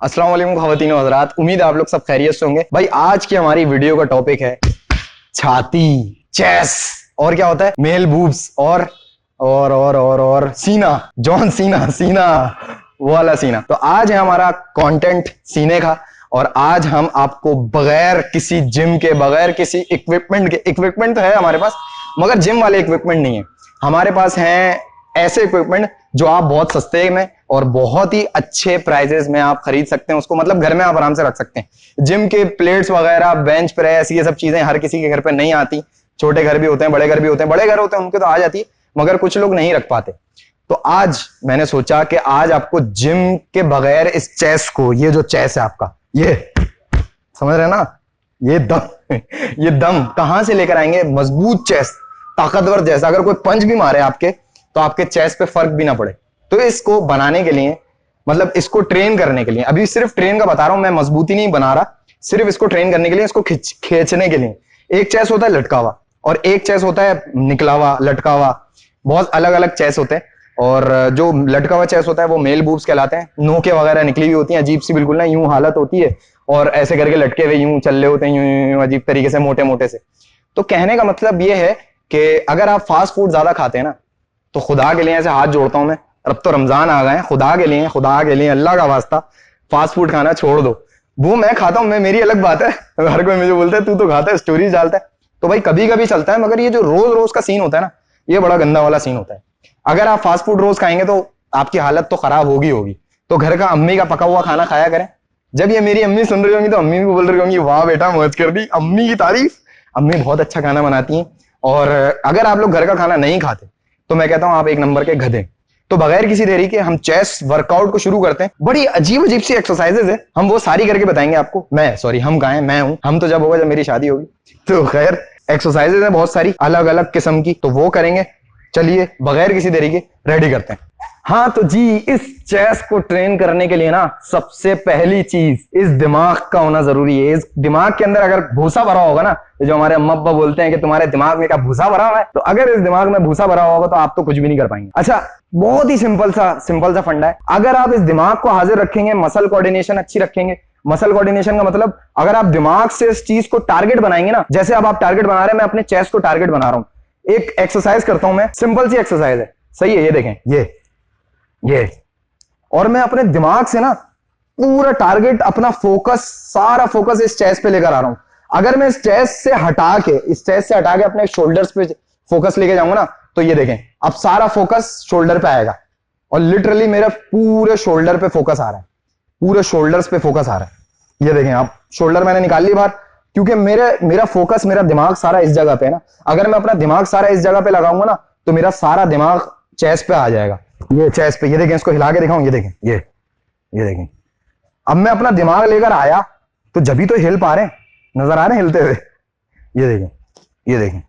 अस्सलाम वालेकुम ख़वातीन व हज़रात, उम्मीद है आप लोग सब खैरियत से होंगे। भाई आज की हमारी वीडियो का टॉपिक है छाती, चेस्ट और क्या होता है मेल बूब्स और सीना, जॉन सीना वो वाला सीना। तो आज है हमारा कंटेंट सीने का और आज हम आपको बगैर किसी जिम के, बगैर किसी इक्विपमेंट के, इक्विपमेंट तो है हमारे पास मगर जिम वाले इक्विपमेंट नहीं है हमारे पास, हैं ऐसे इक्विपमेंट जो आप बहुत सस्ते में और बहुत ही अच्छे प्राइजेस में आप खरीद सकते हैं उसको, मतलब घर में आप आराम से रख सकते हैं। जिम के प्लेट्स वगैरह, बेंच प्रेस, ये सब चीजें हर किसी के घर पे नहीं आती। छोटे घर भी होते हैं, बड़े घर भी होते हैं, बड़े घर होते हैं उनके तो आ जाती है मगर कुछ लोग नहीं रख पाते। तो आज मैंने सोचा कि आज आपको जिम के बगैर इस चेस्ट को, ये जो चेस्ट है आपका, ये समझ रहे हैं ना, ये दम ये दम कहां से लेकर आएंगे, मजबूत चेस्ट, ताकतवर जैसा, अगर कोई पंच भी मारे आपके तो आपके चेस्ट पे फर्क भी ना पड़े। तो इसको बनाने के लिए, मतलब इसको ट्रेन करने के लिए, अभी सिर्फ ट्रेन का बता रहा हूं मैं, मजबूती नहीं बना रहा, सिर्फ इसको ट्रेन करने के लिए, इसको खींचने के लिए। एक चेस्ट होता है लटका हुआ और एक चेस्ट होता है निकला हुआ, लटका हुआ, बहुत अलग अलग चेस्ट होते हैं। और जो लटका हुआ चेस्ट होता है वो मेल बूब्स कहलाते हैं। नोके वगैरह निकली हुई होती हैं, अजीब सी बिल्कुल ना, यूं हालत होती है और ऐसे करके लटके हुए यूं चल रहे होते हैं, यूं अजीब तरीके से, मोटे मोटे से। तो कहने का मतलब ये है कि अगर आप फास्ट फूड ज्यादा खाते हैं ना, तो खुदा के लिए ऐसे हाथ जोड़ता हूं मैं, अब तो रमजान आ गए हैं, खुदा के लिए अल्लाह का वास्ता फास्ट फूड खाना छोड़ दो। वो मैं खाता हूं, मैं, मेरी अलग बात है, हर कोई मुझे बोलता है तू तो खाता है, स्टोरीज डालता है, तो भाई कभी कभी चलता है, मगर ये जो रोज रोज का सीन होता है ना, ये बड़ा गंदा वाला सीन होता है। अगर आप फास्ट फूड रोज खाएंगे तो आपकी हालत तो खराब होगी। तो घर का अम्मी का पका हुआ खाना खाया करें। जब ये मेरी अम्मी सुन रही होंगी तो अम्मी भी बोल रही होंगी वाह बेटा मौज कर दी, अम्मी की तारीफ, अम्मी बहुत अच्छा खाना बनाती हैं। और अगर आप लोग घर का खाना नहीं खाते तो मैं कहता हूं आप एक नंबर के गधे। तो बगैर किसी देरी के हम चेस्ट वर्कआउट को शुरू करते हैं। बड़ी अजीब अजीब सी एक्सरसाइजेज है, हम वो सारी करके बताएंगे आपको। हम कहा है, मैं हूं, हम तो जब होगा जब मेरी शादी होगी। तो खैर एक्सरसाइजेज है बहुत सारी अलग अलग किस्म की, तो वो करेंगे। चलिए बगैर किसी देरी के रेडी करते हैं। हाँ तो जी, इस चेस्ट को ट्रेन करने के लिए ना सबसे पहली चीज इस दिमाग का होना जरूरी है। इस दिमाग के अंदर अगर भूसा भरा होगा ना, जो हमारे अम्मा अब्बा बोलते हैं कि तुम्हारे दिमाग में क्या भूसा भरा हुआ है, तो अगर इस दिमाग में भूसा भरा होगा तो आप तो कुछ भी नहीं कर पाएंगे। अच्छा, बहुत ही सिंपल सा फंडा है। अगर आप इस दिमाग को हाजिर रखेंगे, मसल कोऑर्डिनेशन अच्छी रखेंगे। मसल कोऑर्डिनेशन का मतलब अगर आप दिमाग से इस चीज को टारगेट बनाएंगे ना, जैसे अब आप टारगेट बना रहे हैं, मैं अपने चेस्ट को टारगेट बना रहा हूं। एक एक्सरसाइज करता हूं मैं, सिंपल सी एक्सरसाइज है, सही है, ये देखें, ये और मैं अपने दिमाग से ना पूरा टारगेट, अपना फोकस, सारा फोकस इस चेस्ट पे लेकर आ रहा हूं। अगर मैं इस चेस्ट से हटा के अपने शोल्डर्स पे फोकस लेके जाऊंगा ना, तो ये देखें अब सारा फोकस शोल्डर पे आएगा और लिटरली मेरा पूरे शोल्डर पे फोकस आ रहा है, पूरे शोल्डर्स पे फोकस आ रहा है। ये देखें आप, शोल्डर मैंने निकाल ली बाहर, क्योंकि मेरा फोकस, मेरा दिमाग सारा इस जगह पे है ना। अगर मैं अपना दिमाग सारा इस जगह पे लगाऊंगा ना, तो मेरा सारा दिमाग चेस्ट पे आ जाएगा। ये चेस्ट पे, ये देखें, इसको हिला के दिखाऊं, ये देखें, ये देखें। अब मैं अपना दिमाग लेकर आया तो जब भी तो हिल पा रहे हैं, नजर आ रहे हैं हिलते हुए, ये देखें।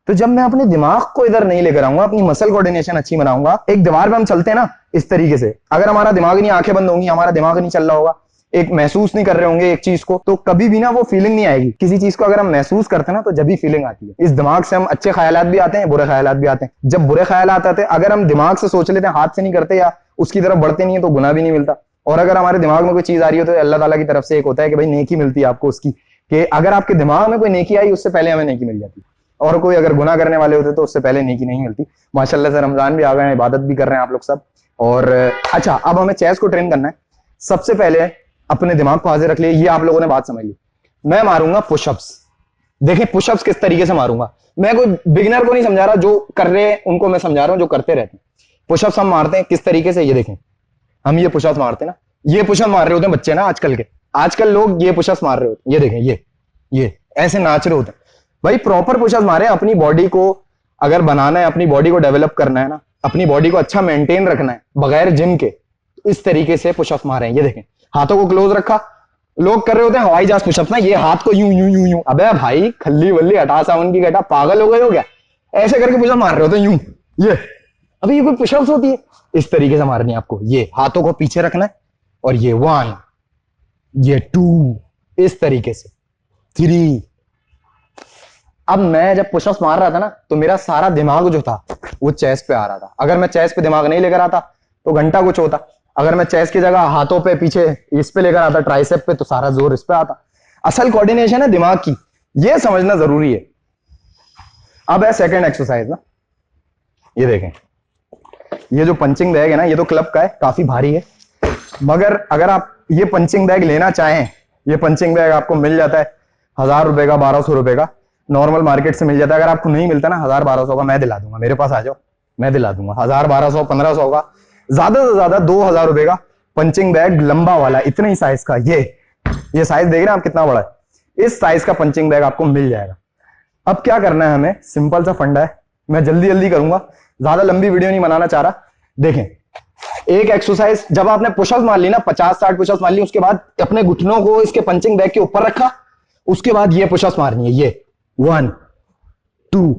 तो जब मैं अपने दिमाग को इधर नहीं लेकर आऊंगा, अपनी मसल कोऑर्डिनेशन अच्छी बनाऊंगा, एक दीवार पे हम चलते हैं ना इस तरीके से, अगर हमारा दिमाग नहीं, आंखें बंद होंगी, हमारा दिमाग नहीं चल रहा होगा, एक महसूस नहीं कर रहे होंगे एक चीज को, तो कभी भी ना वो फीलिंग नहीं आएगी। किसी चीज को अगर हम महसूस करते हैं ना, तो जब भी फीलिंग आती है। इस दिमाग से हम अच्छे ख्यालात भी आते हैं, बुरे ख्यालात भी आते हैं। जब बुरे ख्यालात आते हैं, अगर हम दिमाग से सोच लेते हैं, हाथ से नहीं करते या उसकी तरफ बढ़ते नहीं है, तो गुनाह भी नहीं मिलता। और अगर हमारे दिमाग में कोई चीज आ रही हो तो अल्लाह ताला की तरफ से एक होता है कि भाई नेकी मिलती है आपको उसकी, कि अगर आपके दिमाग में कोई नेकी आई उससे पहले हमें नेकी मिल जाती है। और कोई अगर गुनाह करने वाले होते तो उससे पहले नेकी नहीं मिलती। माशाल्लाह से रमजान भी आ गए हैं, इबादत भी कर रहे हैं आप लोग सब। और अच्छा, अब हमें चेस्ट को ट्रेन करना है। सबसे पहले अपने दिमाग को हाजिर रख लिए, ये आप लोगों ने बात समझ ली। मैं मारूंगा पुशअप्स। देखें पुशअप्स किस तरीके से मारूंगा, मैं कोई बिगिनर को नहीं समझा रहा, जो कर रहे हैं उनको मैं समझा रहा हूं, जो करते रहते हैं। पुशअप्स हम मारते हैं किस तरीके से, ये देखें, हम ये पुशअप्स मारते हैं ना, ये पुशअप मार रहे होते हैं बच्चे ना, आजकल लोग ये पुशअप्स मार रहे होते हैं, ये देखें, ये ऐसे नाच रहे होते हैं। भाई प्रॉपर पुशअप्स मारे। अपनी बॉडी को अगर बनाना है, अपनी बॉडी को डेवलप करना है ना, अपनी बॉडी को अच्छा मेंटेन रखना है बगैर जिम के, तो इस तरीके से पुशअप्स मारे हैं। ये देखें, हाथों को क्लोज रखा, लोग कर रहे होते हैं हवाई जहाज पुशअप्स ना, ये हाथ को यूं यूं यूं यूं, अबे भाई खल्ली वल्ली हटा, सावन की घटा, पागल हो गए हो क्या, ऐसे करके पुशअप मार रहे होते हैं यूं, ये अभी ये कोई पुशअप्स होती है? इस तरीके से मारनी है आपको। ये हाथों को पीछे रखना है और ये 1, ये 2, इस तरीके से 3। अब मैं जब पुशअप्स मार रहा था ना, तो मेरा सारा दिमाग जो था वो चेस्ट पे आ रहा था। अगर मैं चेस्ट पे दिमाग नहीं लेकर आता तो घंटा कुछ होता। अगर मैं चेस्ट की जगह हाथों पे पीछे इस पे लेकर आता ट्राइसेप पे, तो सारा जोर इस पे आता। असल कोऑर्डिनेशन है दिमाग की, ये समझना जरूरी है। अब है सेकंड एक्सरसाइज ना, ये देखें, ये जो पंचिंग बैग है ना, ये तो क्लब का है, काफी भारी है, मगर अगर आप ये पंचिंग बैग लेना चाहें, ये पंचिंग बैग आपको मिल जाता है 1000 रुपए का, 1200 रुपए का, नॉर्मल मार्केट से मिल जाता है। अगर आपको नहीं मिलता ना 1000-1200 का, मैं दिला दूंगा, मेरे पास आ जाओ, मैं दिला दूंगा 1000-1200-1500 का, ज्यादा से ज्यादा 2000 रुपए का पंचिंग बैग, लंबा वाला, इतने ही साइज का। ये साइज देख रहे हैं आप कितना बड़ा है, इस साइज का पंचिंग बैग आपको मिल जाएगा। अब क्या करना है हमें, सिंपल सा फंडा है, मैं जल्दी जल्दी करूंगा, ज्यादा लंबी वीडियो नहीं बनाना चाह रहा। देखें, एक एक्सरसाइज जब आपने पुशअप मार ली ना, 50-60 पुशअप मार ली, उसके बाद अपने घुटनों को इसके पंचिंग बैग के ऊपर रखा, उसके बाद ये पुशअप मारनी है, ये 1 2।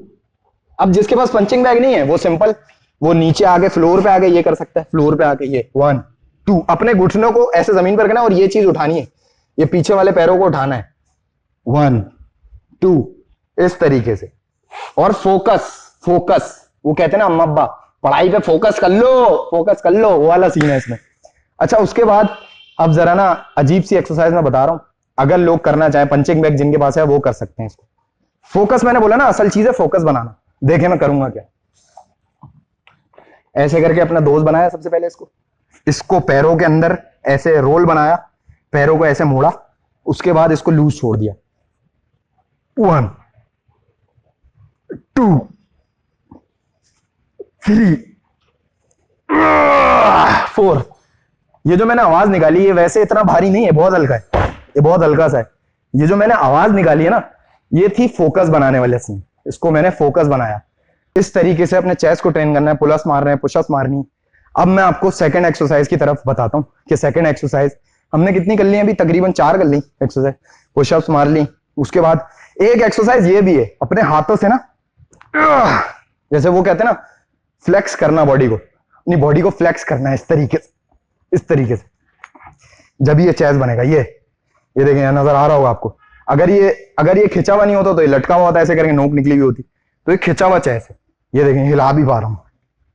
अब जिसके पास पंचिंग बैग नहीं है वो सिंपल, वो नीचे आके फ्लोर पे आके ये कर सकता है, फ्लोर पे आके ये 1 2, अपने घुटनों को ऐसे जमीन पर रखना और ये चीज उठानी है, ये पीछे वाले पैरों को उठाना है, 1 2, इस तरीके से। और फोकस, वो कहते हैं ना अम्मा अब्बा, पढ़ाई पे फोकस कर लो, वो वाला सीन है इसमें। अच्छा, उसके बाद अब जरा ना अजीब सी एक्सरसाइज मैं बता रहा हूं, अगर लोग करना चाहे, पंचिंग बैग जिनके पास है वो कर सकते हैं इसको। फोकस मैंने बोला ना, असल चीज है फोकस बनाना। देखे मैं करूंगा क्या, ऐसे करके अपना दोस्त बनाया सबसे पहले, इसको पैरों के अंदर ऐसे रोल बनाया, पैरों को ऐसे मोड़ा, उसके बाद इसको लूज छोड़ दिया, 1 2 3 4। ये जो मैंने आवाज निकाली है वैसे इतना भारी नहीं है, बहुत हल्का है, ये बहुत हल्का सा है। ये जो मैंने आवाज निकाली है ना, ये थी फोकस बनाने वाले सीन, इसको मैंने फोकस बनाया। इस तरीके से अपने चेस्ट को ट्रेन करना है, पुलअप्स मारने हैं, पुशअप्स मारनी। अब मैं आपको सेकंड एक्सरसाइज की तरफ बताता हूं कि सेकंड एक्सरसाइज हमने कितनी कर ली है, अभी तकरीबन 4 कर ली एक्सरसाइज, पुशअप्स मार ली। उसके बाद एक एक्सरसाइज ये भी है, अपने हाथों से ना, जैसे वो कहते हैं ना, फ्लेक्स करना बॉडी को, अपनी बॉडी को फ्लेक्स करना है इस तरीके से, जब ये चेस्ट बनेगा। ये देखिए, नजर आ रहा होगा आपको। अगर ये खिंचा हुआ नहीं होता तो ये लटका हुआ होता, ऐसे करके नोक निकली हुई होती, तो ये खिंचा हुआ चेस्ट है। ये देखें, हिला भी पा रहा हूं।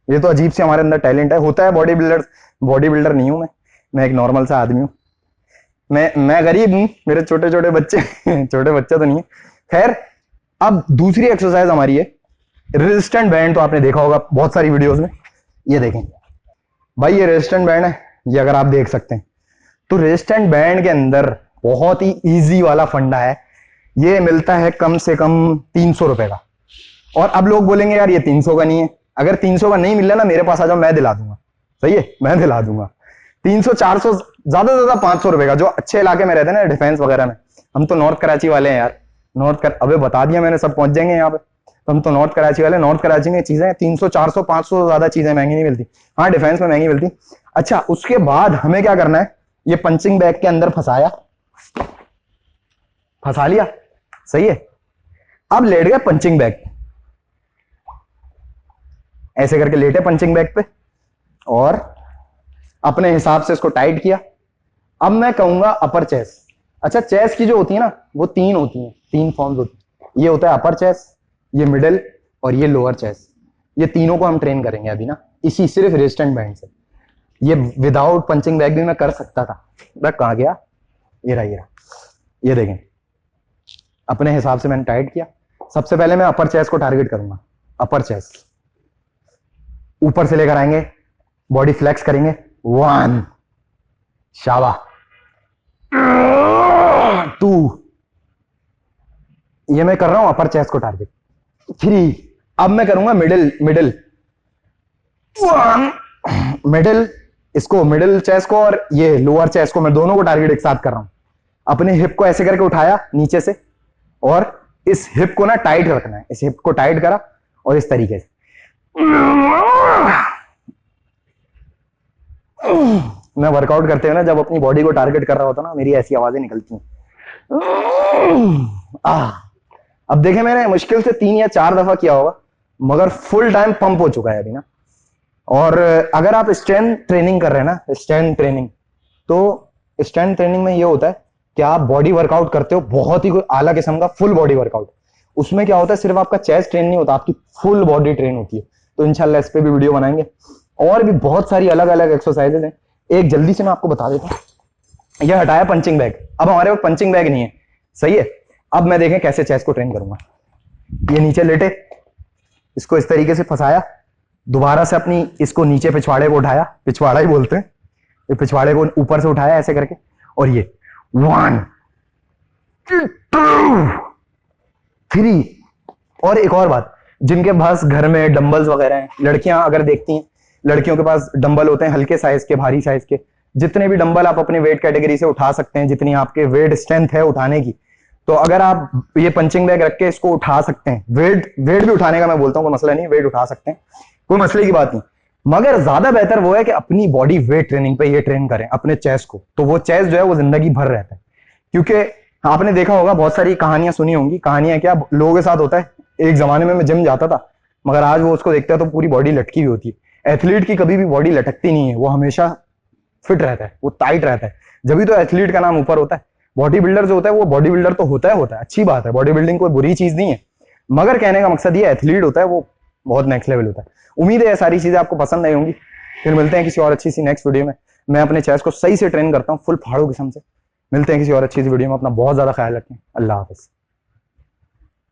ये तो अजीब से हमारे अंदर टैलेंट है, होता है। बॉडी बिल्डर नहीं हूं मैं एक नॉर्मल सा आदमी हूं। मैं गरीब हूं, मेरे छोटे बच्चे छोटे बच्चे तो नहीं है। खैर, अब दूसरी एक्सरसाइज हमारी है रेजिस्टेंट बैंड। तो आपने देखा होगा बहुत सारी वीडियोस में। ये देखें भाई, ये रेजिस्टेंट बैंड है, ये अगर आप देख सकते हैं तो रेजिस्टेंट बैंड के अंदर बहुत ही इजी वाला फंडा है। ये मिलता है कम से कम 300 रुपए का। और अब लोग बोलेंगे यार ये 300 का नहीं है। अगर 300 का नहीं मिल रहा ना, मेरे पास आ जाओ, मैं दिला दूंगा। सही है, मैं दिला दूंगा। 300-400, ज्यादा से ज्यादा 500 रुपए का। जो अच्छे इलाके में रहते हैं ना, डिफेंस वगैरह में, हम तो नॉर्थ कराची वाले हैं यार। अबे बता दिया मैंने, सब पहुंच जाएंगे यहाँ पे। तो हम तो नॉर्थ कराची वाले, नॉर्थ कराची में चीजें 300-400-500 ज्यादा चीजें महंगी नहीं मिलती। हाँ, डिफेंस में महंगी मिलती। अच्छा, उसके बाद हमें क्या करना है, ये पंचिंग बैग के अंदर फंसा लिया। सही है। अब लेट गए पंचिंग बैग, ऐसे करके लेटे पंचिंग बैग पे और अपने हिसाब से इसको टाइट किया। अब मैं कहूंगा अपर चेस्ट। अच्छा, चेस्ट की जो होती है ना, वो 3 होती हैं, 3 फॉर्म्स होती हैं। ये होता है अपर चेस्ट, ये मिडिल और ये लोअर चेस्ट। ये तीनों को हम ट्रेन करेंगे अभी ना, इसी सिर्फ रेजिस्टेंट बैंड से। ये विदाउट पंचिंग बैग भी मैं कर सकता था, मैं कहां गया, ये रहा। ये देखें, अपने हिसाब से मैंने टाइट किया। सबसे पहले मैं अपर चेस्ट को टारगेट करूंगा। अपर चेस्ट ऊपर से लेकर आएंगे, बॉडी फ्लेक्स करेंगे। 1, शाबाश, 2, ये मैं कर रहा हूं अपर चेस्ट को टारगेट। 3, अब मैं करूंगा मिडिल। 1, मिडिल, इसको मिडिल चेस्ट को और ये लोअर चेस्ट को मैं दोनों को टारगेट एक साथ कर रहा हूं। अपने हिप को ऐसे करके उठाया नीचे से और इस हिप को ना टाइट रखना है। इस हिप को टाइट करा और इस तरीके से मैं वर्कआउट करते हुए ना, जब अपनी बॉडी को टारगेट कर रहा होता ना, मेरी ऐसी आवाजें निकलती हैं। अब देखें, मैंने मुश्किल से 3 या 4 दफा किया होगा, मगर फुल टाइम पंप हो चुका है अभी ना। और अगर आप स्ट्रेंथ ट्रेनिंग कर रहे हैं ना, स्ट्रेंथ ट्रेनिंग, तो स्ट्रेंथ ट्रेनिंग में ये होता है कि आप बॉडी वर्कआउट करते हो, बहुत ही कोई आला किस्म का फुल बॉडी वर्कआउट। उसमें क्या होता है, सिर्फ आपका चेस्ट ट्रेन नहीं होता, आपकी फुल बॉडी ट्रेन होती है। तो इंशाल्लाह इस पे भी वीडियो बनाएंगे। और भी बहुत सारी अलग अलग एक्सरसाइजेज हैं। एक जल्दी से मैं आपको बता देता हूं। यह हटाया पंचिंग बैग, अब हमारे पास पंचिंग बैग नहीं है, सही है। अब मैं देखें कैसे चेस्ट को ट्रेन करूंगा। ये नीचे लेटे, इसको इस तरीके से फंसाया, दोबारा से अपनी इसको नीचे पिछवाड़े को उठाया, पिछवाड़ा ही बोलते हैं, ये पिछवाड़े को ऊपर से उठाया ऐसे करके, और ये 1 2 3। और एक और बात, जिनके पास घर में डंबल्स वगैरह हैं, लड़कियां अगर देखती हैं, लड़कियों के पास डंबल होते हैं हल्के साइज के, भारी साइज के, जितने भी डंबल आप अपने वेट कैटेगरी से उठा सकते हैं, जितनी आपके वेट स्ट्रेंथ है उठाने की, तो अगर आप ये पंचिंग बैग रख के इसको उठा सकते हैं, वेट भी उठाने का मैं बोलता हूँ, कोई मसला नहीं, वेट उठा सकते हैं, कोई मसले की बात नहीं। मगर ज्यादा बेहतर वो है कि अपनी बॉडी वेट ट्रेनिंग पे ये ट्रेन करें अपने चेस्ट को, तो वो चेस्ट जो है वो जिंदगी भर रहता है। क्योंकि आपने देखा होगा, बहुत सारी कहानियां सुनी होंगी, कहानियां क्या लोगों के साथ होता है। एक जमाने में मैं जिम जाता था, मगर आज वो उसको देखता है तो पूरी बॉडी लटकी हुई होती है। एथलीट की कभी भी बॉडी लटकती नहीं है, वो हमेशा फिट रहता है, वो टाइट रहता है, जब तो एथलीट का नाम ऊपर होता है। बॉडी बिल्डर जो होता है वो बॉडी बिल्डर तो होता है, अच्छी बात है, बॉडी बिल्डिंग कोई बुरी चीज नहीं है, मगर कहने का मकसद ये एथलीट होता है वो बहुत नेक्स्ट लेवल होता है। उम्मीद है ये सारी चीजें आपको पसंद आई होंगी। फिर मिलते हैं किसी और अच्छी सी नेक्स्ट वीडियो में। मैं अपने चेस्ट को सही से ट्रेन करता हूँ, फुल फाड़ू किस्म से। मिलते हैं किसी और अच्छी सी वीडियो में। अपना बहुत ज्यादा ख्याल रखें। अल्लाह हाफिज।